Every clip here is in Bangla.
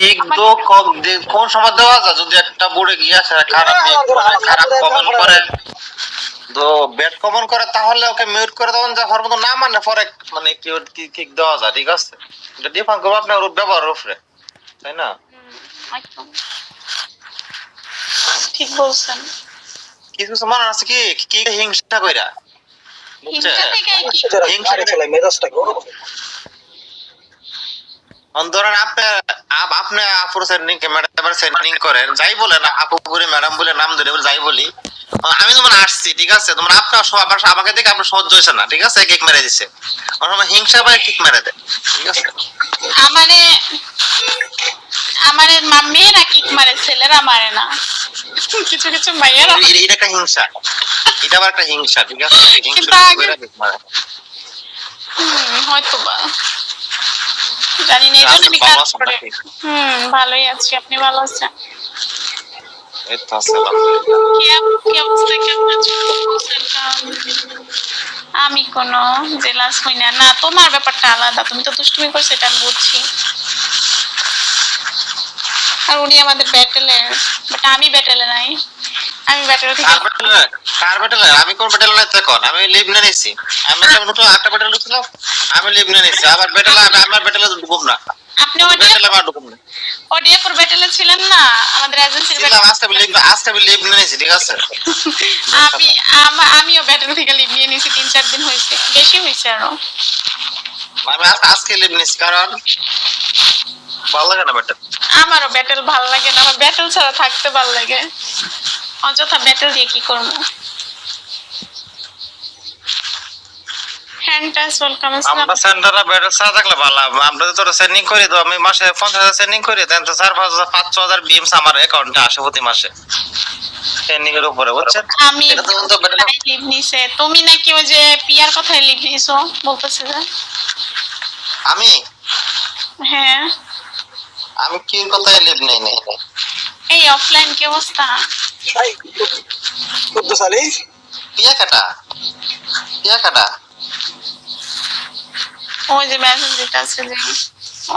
একদম কোন সময় দেওয়া যায় যদি একটা বুড়ে গিয়ে আসে খারাপ খারাপ কমেন্ট করে তো ব্যাড কমেন্ট করে তাহলে ওকে মিউট করে দেবেন যা হওয়ার মতো না মানে পরে মানে কিক দেওয়া যায় ঠিক আছে এটা ডিফাইন করবো আপনার ব্যবহারের উপরে তাই না একদম ঠিক বলছেন কিছু কিছু মানুষ আছে কি কি হিংসা কইরা হিংসা থেকে হিংসা চলে মেজাজটা গরম ধরেন আপনি আপুর সেন্ডিং ম্যাডামের সেন্ডিং করেন যাই বলেন আপু করে ম্যাডাম বলে নাম ধরে যাই বলি আমি তোমার আসছি ঠিক আছে তোমার আপনার সব আমাকে দেখে আপনার সহ্য হয়েছে না ঠিক আছে কেক মেরে দিচ্ছে আমার হিংসা পায় কিক মেরে দেয় ঠিক আছে আমারে মেয়েরা কিক মারে ছেলেরা মারে না কিছু কিছু মাইয়ারা এটা একটা হিংসা এটা আবার একটা হিংসা ঠিক আছে হিংসা করে কিক মারে হয়তো বা জানি না এটা আমি কাজ করে ভালোই আছি আপনি ভালো আছেন এই তো আসসালামু আলাইকুম কি অবস্থা কেমন আছেন আমি কোনো জেলাস হই না না তোমার ব্যাপারটা আলাদা তুমি তো দুষ্টুমি করছো এটা আমি বুঝছি আর উনি আমাদের ব্যাটেলে বাট আমি ব্যাটেলে নাই আমি ব্যাটেলে থেকে কার ব্যাটেলে আমি কোন ব্যাটেলে নাই তখন আমি লিভ নিয়ে নিছি আমি নতুন একটা ব্যাটেলে ঢুকলাম আমি লিভ নিয়ে নিছি আবার ব্যাটেলে আমার ব্যাটেলে ঢুকুম না আপনি ব্যাটেলে আবার ঢুকুম না ওডিএফ এর ব্যাটেলে ছিলেন না আমাদের এজেন্সির ব্যাটেলে আজকে লিভ নিয়ে নিছি ঠিক আছে আমিও ব্যাটেলে থেকে লিভ নিয়ে নিছি 3-4 দিন হইছে বেশি হইছে আরো আমি আজকে লিভ নিছি কারণ ভালো লাগে না ব্যাটেল আমারও ব্যাটেল ভালো লাগে না আমার ব্যাটেল ছাড়া থাকতে ভালো লাগে অযথা ব্যাটেল দিয়ে কি করব হ্যান্ডটাস ওয়েলকাম আমরা সেন্টারে ব্যাটেল ছাড়া থাকলে ভালো আমরা তো সেন্ডিং করি তো আমি মাসে 50,000 সেন্ডিং করি দেন তো 4-5,000 5,000 বিএমস আমার অ্যাকাউন্টে আসে প্রতি মাসে সেন্ডিং এর উপরে বুঝছেন আমি এটা তো ব্যাটেল লিভ নিছে তুমি নাকি ওই যে পিআর কথাই লিভ নিছো বলতেছে যে আমি হ্যাঁ আমি কি কথাই লিভ নেই নাই এই অফলাইন কি অবস্থা ভাই কত সালে পিয়া কাটা ওই যে মেসেজ দিতে আছে যে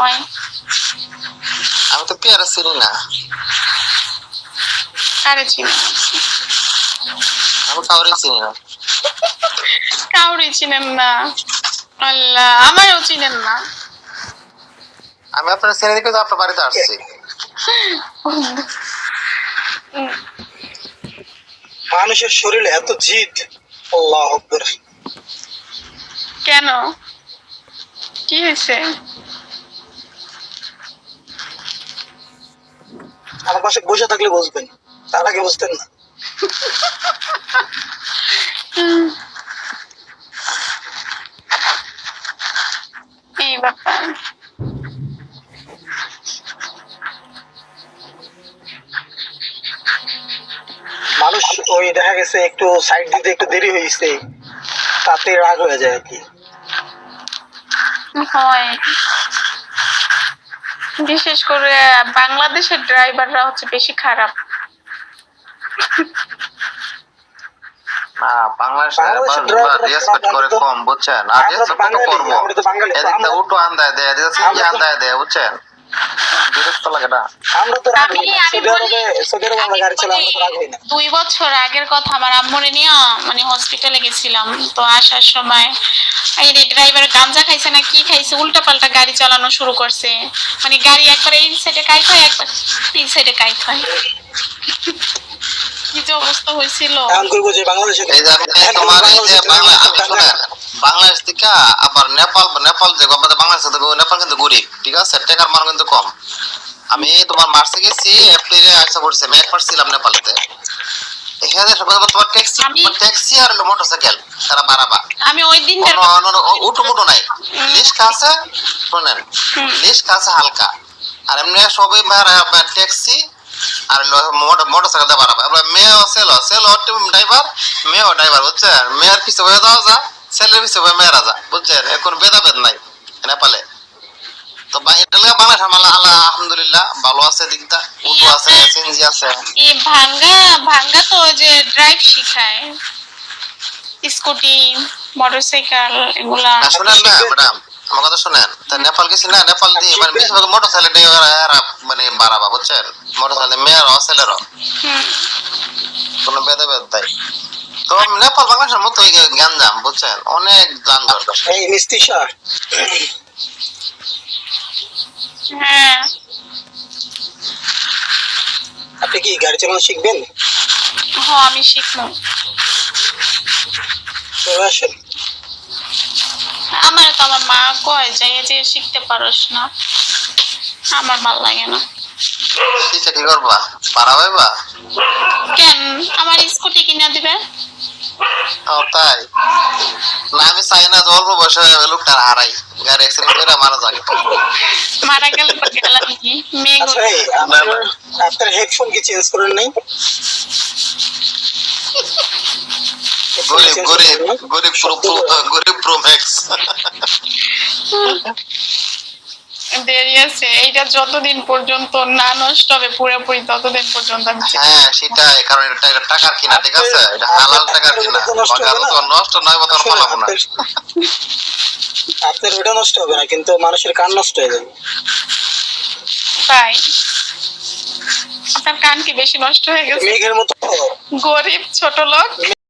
ওই আমি তো পিয়ার চিনি না কারে চিনি আমি কাউরে চিনি না কাউরে চিনেন না আল্লাহ আমারও চিনেন না আমি আপনার ছেলে দেখে তো আপনার বাড়িতে আসছি মানুষের শরীরে এত জিদ আল্লাহু আকবার কেন কি হয়েছে আমার পাশে বসে থাকলে বুঝবেন তার আগে বুঝতেন না এই ব্যাপার মানুষ ওই দেখা গেছে একটু সাইড দিতে একটু দেরি হয়েছে তাতে রাগ হয়ে যায় আর কি হয় বিশেষ করে বাংলাদেশের ড্রাইভাররা হচ্ছে বেশি খারাপ না বাংলাদেশের রেসপেক্ট করে কম বুঝছেন আর রেসপেক্ট করব এদিকে উটো আন্দায় দেয় এদিকে সিঙ্গি আন্দায় দেয় বুঝছেন বিরক্ত লাগে না আমরা তো রাগ হই না সৌদি আরবে আমরা গাড়ি চালাই আমরা তো রাগ হই না 2 বছর আগের কথা আমার আম্মুরে নিয়ে মানে হসপিটালে গেছিলাম তো আসার সময় এই ড্রাইভার গাঞ্জা খাইছে না কি খাইছে উল্টাপাল্টা গাড়ি চালানো শুরু করছে মানে গাড়ি একবার এই সাইডে কাইট হয় একবার এই সাইডে কাইট হয় কি যে অবস্থা হয়েছিল এখন কইবো যে বাংলাদেশে এই যে তোমার এই যে বাংলাদেশ থেকে আবার নেপাল যে আমাদের বাংলাদেশ থেকে নেপাল কিন্তু গরিব ঠিক আছে টাকার মান কিন্তু কম আমি তোমার মার্চে গেছি এপ্রিলে আসা পড়ছে আমি একবার ছিলাম নেপালেতে এখানে সবাই তোমার ট্যাক্সি আর মোটরসাইকেল তারা বাড়াবা আমি ওই দিন উটো নাই লিস্ট আছে শুনেন লিস্ট আছে হালকা আর এমনি সবাই ট্যাক্সি আর মোটরসাইকেল দিয়ে বাড়াবা এবার মেয়েও সেলো ড্রাইভার মেয়েও ড্রাইভার বুঝছেন মেয়ের পিছনে হয়ে যাওয়া যা ছেলের পিছনে হয়ে মেয়েরা যা বুঝছেন এখন ভেদাভেদ নাই নেপালে তো এটা লাগে বাংলাদেশ আলহামদুলিল্লাহ ভালো আছে দিকটা উটো আছে সিএনজি আছে এই ভাঙ্গা তো যে ড্রাইভ শিখায় স্কুটি মোটরসাইকেল এগুলা শুনেন না ম্যাডাম আমার কথা শুনেন, তা নেপাল গেছি না, নেপাল দিয়ে মানে বেশিরভাগ মোটরসাইকেল নিয়ে এরা মানে বাড়াবা, বুঝছেন? মোটরসাইকেল মেয়েরাও ছেলেরাও হুম। কোনো ভেদাভেদ নাই। তো নেপাল বাংলাদেশের মতো গ্যাঞ্জাম, বুঝছেন? অনেক যানজট। এই মিস্তিশা, হ্যাঁ, আপনি কি গাড়ি চালানো শিখবেন? আমি শিখবো। চলে আসেন। আমার তো আমার মা কয় যে এই যে শিখতে পারোস না, আমার ভাল লাগে না। শিখে কি করবা? পারা পাইবা? কেন, আমার স্কুটি কিনা দিবে। ও তাই না, আমি চাই না যে অল্প বয়সে লোকটা হারাই, গাড়ি অ্যাক্সিডেন্ট করে মারা যায়। মারা গেলে তো গেলাম কি, মেয়ে আচ্ছা এই আপনার হেডফোন কি চেঞ্জ করেন নাই? গরিব গরিব গরিব গরিব প্রো ম্যাক্স। দেরি আছে, এইটা যতদিন পর্যন্ত না নষ্ট হবে পুরোপুরি ততদিন পর্যন্ত আমি হ্যাঁ সেটাই, কারণ এটা টাকার কিনা, ঠিক আছে? এটা হালাল টাকার কিনা, নষ্ট নয় তখন পালাবো না। আপনার ওটা নষ্ট হবে না, কিন্তু মানুষের কান নষ্ট হয়ে যাবে। তাই আপনার কান কি বেশি নষ্ট হয়ে গেছে? মেঘের মতো গরিব ছোট লোক